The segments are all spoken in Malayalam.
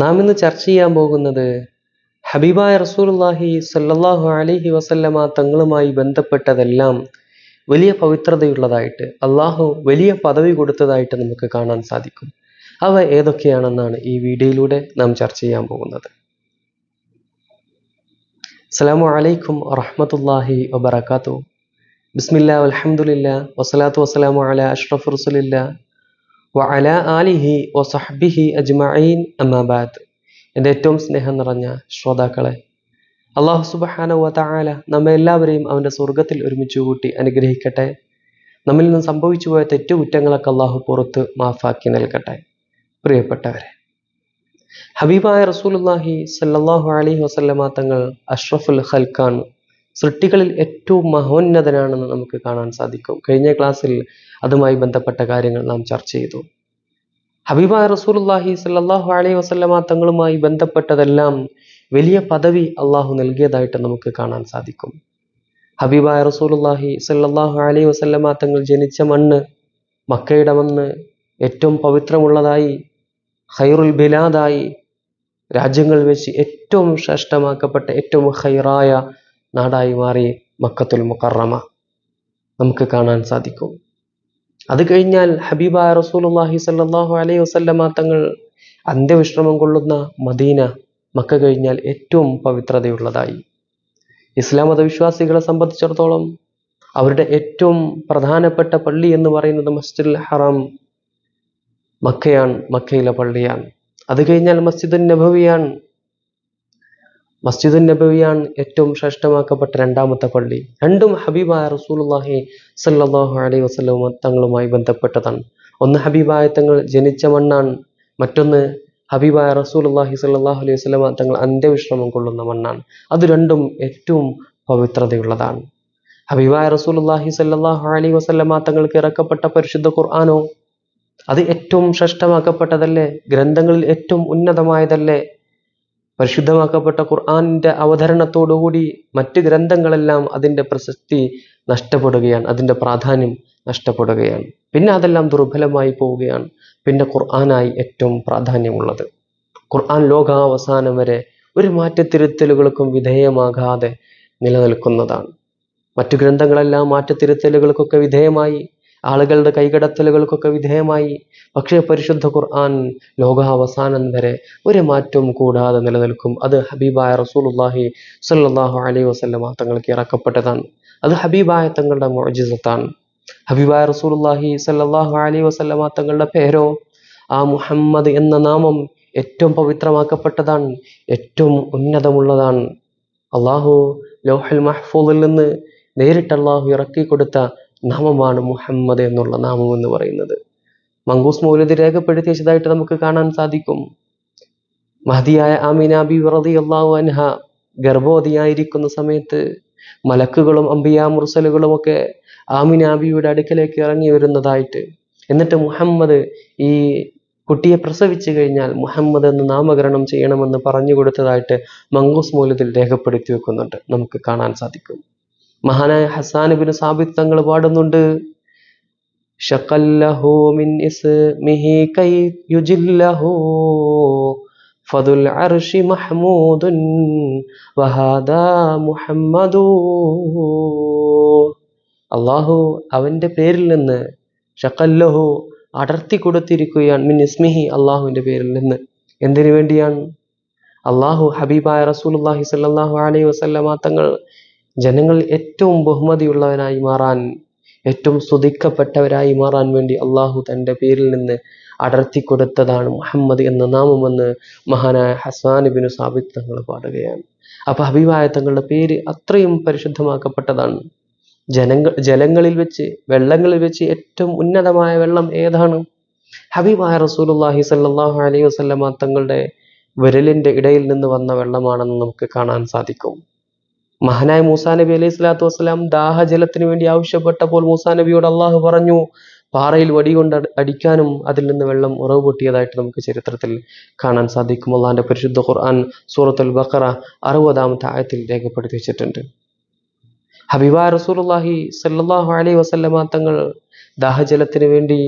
നാം ഇന്ന് ചർച്ച ചെയ്യാൻ പോകുന്നത് ഹബീബായ റസൂലുള്ളാഹി സ്വല്ലല്ലാഹു അലൈഹി വസല്ലമ തങ്ങളുമായി ബന്ധപ്പെട്ടതെല്ലാം വലിയ പവിത്രതയുള്ളതായിട്ട്, അള്ളാഹു വലിയ പദവി കൊടുത്തതായിട്ട് നമുക്ക് കാണാൻ സാധിക്കും. അവ ഏതൊക്കെയാണെന്നാണ് ഈ വീഡിയോയിലൂടെ നാം ചർച്ച ചെയ്യാൻ പോകുന്നത്. അസ്സലാമു അലൈക്കും വറഹ്മത്തുള്ളാഹി വബറകാതുഹു. ബിസ്മില്ലാ വൽഹംദുലില്ലാ വസ്സലാത്തു വസ്സലാമു അലാ അഷ്റഫി റസൂലില്ലാ വഅലാ ആലിഹി വസഹ്ബിഹി അജ്മഈൻ അമ്മാ ബഅദ്. എൻ്റെ ഏറ്റവും സ്നേഹം നിറഞ്ഞ ശ്രോതാക്കളെ, അല്ലാഹു സുബ്ഹാനഹു വ തആല നമ്മെ എല്ലാവരെയും അവൻ്റെ സ്വർഗത്തിൽ ഒരുമിച്ച് കൂട്ടി അനുഗ്രഹിക്കട്ടെ. നമ്മിൽ നിന്ന് സംഭവിച്ചു പോയ തെറ്റുകുറ്റങ്ങളൊക്കെ അല്ലാഹു പുറത്ത് മാഫാക്കി നൽകട്ടെ. പ്രിയപ്പെട്ടവരെ, ഹബീബായ റസൂലുള്ളാഹി സ്വല്ലല്ലാഹു അലൈഹി വസല്ലമ തങ്ങൾ അഷ്റഫുൽ ഖൽഖാൻ, സൃഷ്ടികളിൽ ഏറ്റവും മഹോന്നതനാണെന്ന് നമുക്ക് കാണാൻ സാധിക്കും. കഴിഞ്ഞ ക്ലാസ്സിൽ അതുമായി ബന്ധപ്പെട്ട കാര്യങ്ങൾ നാം ചർച്ച ചെയ്തു. ഹബീബായ റസൂലുള്ളാഹി സ്വല്ലല്ലാഹു അലൈഹി വസല്ലമ തങ്ങളുമായി ബന്ധപ്പെട്ടതെല്ലാം വലിയ പദവി അള്ളാഹു നൽകിയതായിട്ട് നമുക്ക് കാണാൻ സാധിക്കും. ഹബീബായ റസൂലുള്ളാഹി സ്വല്ലല്ലാഹു അലൈഹി വസല്ലമ തങ്ങൾ ജനിച്ച മണ്ണ്, മക്കയുടെ മണ്ണ്, ഏറ്റവും പവിത്രമുള്ളതായി, ഖൈറുൽ ബിലാദായി, രാജ്യങ്ങൾ വെച്ച് ഏറ്റവും ശ്രേഷ്ഠമാക്കപ്പെട്ട ഏറ്റവും ഖൈറായ നാടായി മാറി മക്കത്തുൽ മുകറമ നമുക്ക് കാണാൻ സാധിക്കും. അത് കഴിഞ്ഞാൽ ഹബീബായ റസൂലുള്ളാഹി സ്വല്ലല്ലാഹു അലൈഹി വസല്ലമ തങ്ങൾ അന്ത്യവിശ്രമം കൊള്ളുന്ന മദീന, മക്ക കഴിഞ്ഞാൽ ഏറ്റവും പവിത്രതയുള്ളതായി. ഇസ്ലാം മതവിശ്വാസികളെ സംബന്ധിച്ചിടത്തോളം അവരുടെ ഏറ്റവും പ്രധാനപ്പെട്ട പള്ളി എന്ന് പറയുന്നത് മസ്ജിദുൽ ഹറാം മക്കയാണ്, മക്കയിലെ പള്ളിയാണ്. അത് കഴിഞ്ഞാൽ മസ്ജിദുൻ നബവിയാണ് ഏറ്റവും ശ്രേഷ്ഠമാക്കപ്പെട്ട രണ്ടാമത്തെ പള്ളി. രണ്ടും ഹബീബായ റസൂലുള്ളാഹി സ്വല്ലല്ലാഹു അലൈഹി വസല്ലം തങ്ങളുമായി ബന്ധപ്പെട്ടതാണ്. ഒന്ന് ഹബീബായ തങ്ങൾ ജനിച്ച മണ്ണാണ്, മറ്റൊന്ന് ഹബീബായ റസൂലുള്ളാഹി സ്വല്ലല്ലാഹു അലൈഹി വസല്ലം തങ്ങൾ അന്ത്യവിശ്രമം കൊള്ളുന്ന മണ്ണാണ്. അത് രണ്ടും ഏറ്റവും പവിത്രതയുള്ളതാണ്. ഹബീബായ റസൂലുള്ളാഹി സ്വല്ലല്ലാഹു അലൈഹി വസല്ലം തങ്ങൾക്ക് ഇറക്കപ്പെട്ട പരിശുദ്ധ ഖുർആനോ അത് ഏറ്റവും ശ്രേഷ്ഠമാക്കപ്പെട്ടതല്ലേ, ഗ്രന്ഥങ്ങളിൽ ഏറ്റവും ഉന്നതമായതല്ലേ. പരിശുദ്ധമാക്കപ്പെട്ട ഖുർആനിന്റെ അവതരണത്തോടുകൂടി മറ്റ് ഗ്രന്ഥങ്ങളെല്ലാം അതിൻ്റെ പ്രസക്തി നഷ്ടപ്പെടുകയാണ്, അതിൻ്റെ പ്രാധാന്യം നഷ്ടപ്പെടുകയാണ്. പിന്നെ അതെല്ലാം ദുർബലമായി പോവുകയാണ്. പിന്നെ ഖുർആനായി ഏറ്റവും പ്രാധാന്യമുള്ളത്. ഖുർആൻ ലോകാവസാനം വരെ ഒരു മാറ്റത്തിരുത്തലുകൾക്കും വിധേയമാകാതെ നിലനിൽക്കുന്നതാണ്. മറ്റു ഗ്രന്ഥങ്ങളെല്ലാം മാറ്റത്തിരുത്തലുകൾക്കൊക്കെ വിധേയമായി, ആളുകളുടെ കൈകടത്തലുകൾക്കൊക്കെ വിധേയമായി. പക്ഷേ പരിശുദ്ധ ഖുർആൻ ലോകാവസാനം വരെ ഒരു മാറ്റവും കൂടാതെ നിലനിൽക്കും. അത് ഹബീബായ റസൂലുള്ളാഹി സ്വല്ലല്ലാഹു അലൈഹി വസല്ലമ തങ്ങൾക്ക് ഇറക്കപ്പെട്ടതാണ്. അത് ഹബീബായ തങ്ങളുടെ മുഅ്ജിസത്താണ്. ഹബീബായ റസൂലുള്ളാഹി സ്വല്ലല്ലാഹു അലൈഹി വസല്ലമ തങ്ങളുടെ പേരോ, ആ മുഹമ്മദ് എന്ന നാമം ഏറ്റവും പവിത്രമാക്കപ്പെട്ടതാണ്, ഏറ്റവും ഉന്നതമുള്ളതാണ്. അള്ളാഹു ലൗഹുൽ മഹ്ഫൂദിൽ നിന്ന് നേരിട്ട് അള്ളാഹു ഇറക്കി കൊടുത്ത നാമമാണ് മുഹമ്മദ് എന്നുള്ള നാമം എന്ന് പറയുന്നത്. മങ്കൂസ് മൗലിദ് രേഖപ്പെടുത്തിയതായിട്ട് നമുക്ക് കാണാൻ സാധിക്കും. മഹദിയായ ആമിന ബീവി റളിയല്ലാഹു അൻഹ ഗർഭവതിയായിരിക്കുന്ന സമയത്ത് മലക്കുകളും അംബിയാ മുർസലുകളും ഒക്കെ ആമിന ബീവിയുടെ അടുക്കലേക്ക് ഇറങ്ങി വരുന്നതായിട്ട്, എന്നിട്ട് മുഹമ്മദ്, ഈ കുട്ടിയെ പ്രസവിച്ചു കഴിഞ്ഞാൽ മുഹമ്മദ് എന്ന് നാമകരണം ചെയ്യണമെന്ന് പറഞ്ഞു കൊടുത്തതായിട്ട് മങ്കൂസ് മൗലിദിൽ രേഖപ്പെടുത്തി വെക്കുന്നുണ്ട്, നമുക്ക് കാണാൻ സാധിക്കും. മഹാനായ ഹസ്സാൻ ഇബ്നു സാബിത്ത് തങ്ങൾ പാടുന്നുണ്ട്, ശഖല്ലഹു മിൻ ഇസ്മിഹി കൈ യുജില്ലഹു ഫദുൽ അർശി മഹ്മൂദുൻ വഹാദാ മുഹമ്മദു. അള്ളാഹു അവൻ്റെ പേരിൽ നിന്ന് ശഖല്ലഹു അടർത്തി കൊടുത്തിരിക്കുകയാണ്, മിൻ ഇസ്മിഹി അള്ളാഹുവിൻ്റെ പേരിൽ നിന്ന്. എന്തിനു വേണ്ടിയാണ്? അള്ളാഹു ഹബീബായ റസൂലുള്ളാഹി സ്വല്ലല്ലാഹു അലൈഹി വസല്ലമ തങ്ങൾ ജനങ്ങളിൽ ഏറ്റവും ബഹുമതിയുള്ളവനായി മാറാൻ, ഏറ്റവും സ്തുതിക്കപ്പെട്ടവരായി മാറാൻ വേണ്ടി അള്ളാഹു തൻ്റെ പേരിൽ നിന്ന് അടർത്തി കൊടുത്തതാണ് മുഹമ്മദ് എന്ന നാമമെന്ന് മഹാനായ ഹസ്സാൻ ഇബ്നു സാബിത്ത് തങ്ങൾ പാടുകയാണ്. അപ്പൊ ഹബീബായ തങ്ങളുടെ പേര് അത്രയും പരിശുദ്ധമാക്കപ്പെട്ടതാണ്. ജലങ്ങളിൽ വെച്ച്, വെള്ളങ്ങളിൽ വെച്ച് ഏറ്റവും ഉന്നതമായ വെള്ളം ഏതാണ്? ഹബീബായ റസൂലുള്ളാഹി സ്വല്ലല്ലാഹു അലൈഹി വസല്ലമ തങ്ങളുടെ വിരലിന്റെ ഇടയിൽ നിന്ന് വന്ന വെള്ളമാണെന്ന് നമുക്ക് കാണാൻ സാധിക്കും. മഹാനായ മൂസാ നബി അലൈഹി സ്വലാത്തു വസ്സലാം ദാഹജലത്തിന് വേണ്ടി ആവശ്യപ്പെട്ടപ്പോൾ മൂസാ നബിയോട് അള്ളാഹു പറഞ്ഞു പാറയിൽ വടികൊണ്ട് അടിക്കാനും അതിൽ നിന്ന് വെള്ളം ഉറവ് പൊട്ടിയതായിട്ട് നമുക്ക് ചരിത്രത്തിൽ കാണാൻ സാധിക്കും. അള്ളാഹിന്റെ പരിശുദ്ധ ഖുർആൻ സൂറത്തുൽ ബഖറ 60-ാമത്തെ ആയത്തിൽ രേഖപ്പെടുത്തി വെച്ചിട്ടുണ്ട്. ഹബീബായ റസൂലുള്ളാഹി സ്വല്ലല്ലാഹു അലൈഹി വസല്ലമ തങ്ങൾ ദാഹജലത്തിന് വേണ്ടി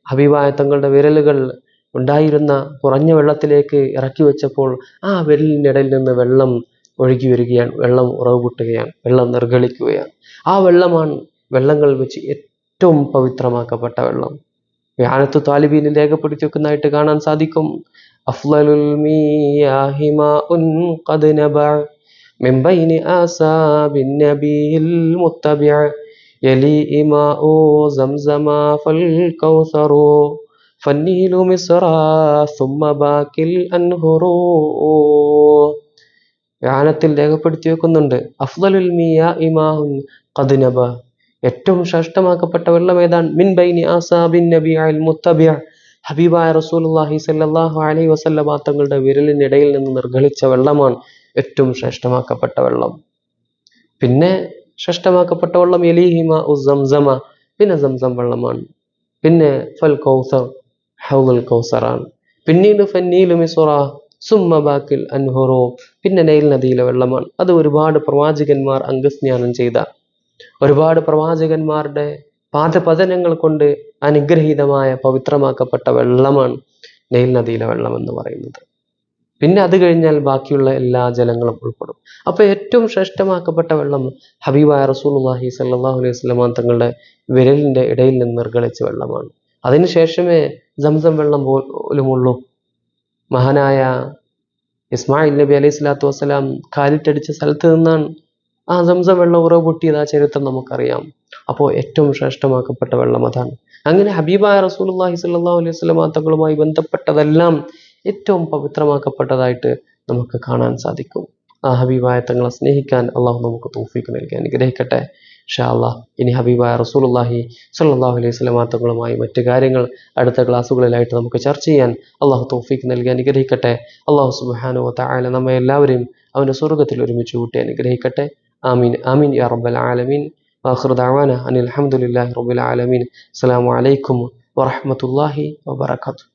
ഹബീബായ തങ്ങളുടെ വിരലുകൾ ഉണ്ടായിരുന്ന കുറഞ്ഞ വെള്ളത്തിലേക്ക് ഇറക്കി വെച്ചപ്പോൾ ആ വിരലിനിടയിൽ നിന്ന് വെള്ളം ഒഴുകി വരികയാണ്, വെള്ളം ഉറവ് പൊട്ടുകയാണ്, വെള്ളം നിർഗളിക്കുകയാണ്. ആ വെള്ളമാണ് വെള്ളങ്ങൾ വെച്ച് ഏറ്റവും പവിത്രമാക്കപ്പെട്ട വെള്ളം. വ്യാനത്തു താലിബീനിൽ രേഖപ്പെടുത്തി വെക്കുന്നതായിട്ട് കാണാൻ സാധിക്കും. അഫ്ളലുൽ മിയാഹി മാഉൻ ഖദ് നബഅ മിൻ ബൈനി ആസാബിൻ നബിയിൽ മുത്തബിഅ യലി മാഉ സംസമ ഫൽ കൗസറു ഫന്നീലു മിസ്റ സുമ്മ ബാക്കിൽ അൻഹുറു. വ്യാനത്തിൽ രേഖപ്പെടുത്തി വെക്കുന്നുണ്ട്, അഫ്ളലുൽ മിയാഇ മാഉൻ ഖദ് നബഅ, ഏറ്റവും ശ്രേഷ്ഠമാക്കപ്പെട്ട വെള്ളം ഏതാണ്? മിൻ ബൈനി ആസാബിൻ നബിയിൽ മുത്തബിഅ, ഹബീബായ റസൂലുള്ളാഹി സ്വല്ലല്ലാഹു അലൈഹി വസല്ലമ തങ്ങളുടെ വിരലിനിടയിൽ നിന്ന് നിർഗളിച്ച വെള്ളമാണ് ഏറ്റവും ശ്രേഷ്ഠമാക്കപ്പെട്ട വെള്ളം. പിന്നെ ശ്രേഷ്ഠമാക്കപ്പെട്ട വെള്ളം യലീഹിമ സംസമ, പിന്നെ സംസം വെള്ളമാണ്. പിന്നെ ഫൽ കൗസർ, ഹൗലുൽ കൗസറാണ്. പിന്നീട് ഫന്നീലു മിസ്റ സുമ്മ ബാക്കിൽ അൻഹുറു, പിന്നെ നൈൽ നദിയിലെ വെള്ളമാണ്. അത് ഒരുപാട് പ്രവാചകന്മാർ അംഗസ്നാനം ചെയ്ത, ഒരുപാട് പ്രവാചകന്മാരുടെ പാദപതനങ്ങൾ കൊണ്ട് അനുഗ്രഹീതമായ പവിത്രമാക്കപ്പെട്ട വെള്ളമാണ് നൈൽ നദിയിലെ വെള്ളം എന്ന് പറയുന്നത്. പിന്നെ അത് കഴിഞ്ഞാൽ ബാക്കിയുള്ള എല്ലാ ജലങ്ങളും ഉൾപ്പെടും. അപ്പൊ ഏറ്റവും ശ്രേഷ്ഠമാക്കപ്പെട്ട വെള്ളം ഹബീബായ റസൂലുള്ളാഹി സ്വല്ലല്ലാഹു അലൈഹി വസല്ലമ തങ്ങളുടെ വിരലിന്റെ ഇടയിൽ നിന്ന് നിർഗളിച്ച വെള്ളമാണ്. അതിനുശേഷമേ സംസം വെള്ളം പോലുമുള്ളൂ. മഹാനായ ഇസ്മായിൽ നബി അലൈഹി സ്വലാത്തു വസ്സലാം കാലിട്ടടിച്ച സ്ഥലത്ത് നിന്നാണ് ആ സംസം വെള്ളം ഉറവ് പൊട്ടിയത്. ആ ചരിത്രം നമുക്കറിയാം. അപ്പോൾ ഏറ്റവും ശ്രേഷ്ഠമാക്കപ്പെട്ട വെള്ളം അതാണ്. അങ്ങനെ ഹബീബായ റസൂലുള്ളാഹി സ്വല്ലല്ലാഹു അലൈഹി വസല്ലമ തങ്ങളുമായി ബന്ധപ്പെട്ടതെല്ലാം ഏറ്റവും പവിത്രമാക്കപ്പെട്ടതായിട്ട് നമുക്ക് കാണാൻ സാധിക്കും. ആ ഹബീബായ തങ്ങളെ സ്നേഹിക്കാൻ അള്ളാഹു നമുക്ക് തൗഫീഖ് നൽകി അനുഗ്രഹിക്കട്ടെ. ഇൻഷാ അല്ലാഹ് ഇനി ഹബീബായ റസൂലുള്ളാഹി സ്വല്ലല്ലാഹു അലൈഹി വസല്ലമ തങ്ങളുമായി മറ്റു കാര്യങ്ങൾ അടുത്ത ക്ലാസ്സുകളിലായിട്ട് നമുക്ക് ചർച്ച ചെയ്യാൻ അള്ളാഹു തൗഫീഖ് നൽകി അനുഗ്രഹിക്കട്ടെ. അള്ളാഹു സുബ്ഹാനഹു വ തആല നമ്മെ എല്ലാവരെയും അവന്റെ സ്വർഗ്ഗത്തിൽ ഒരുമിച്ച് കൂട്ടി അനുഗ്രഹിക്കട്ടെ. ആമീൻ ആമീൻ യാ റബ്ബൽ ആലമീൻ. ആഖിറു ദഅവാന അനിൽ ഹംദുലില്ലാഹി റബ്ബിൽ ആലമീൻ. അസ്സലാമു അലൈക്കും വറഹ്മത്തുള്ളാഹി വബറകാതുഹു.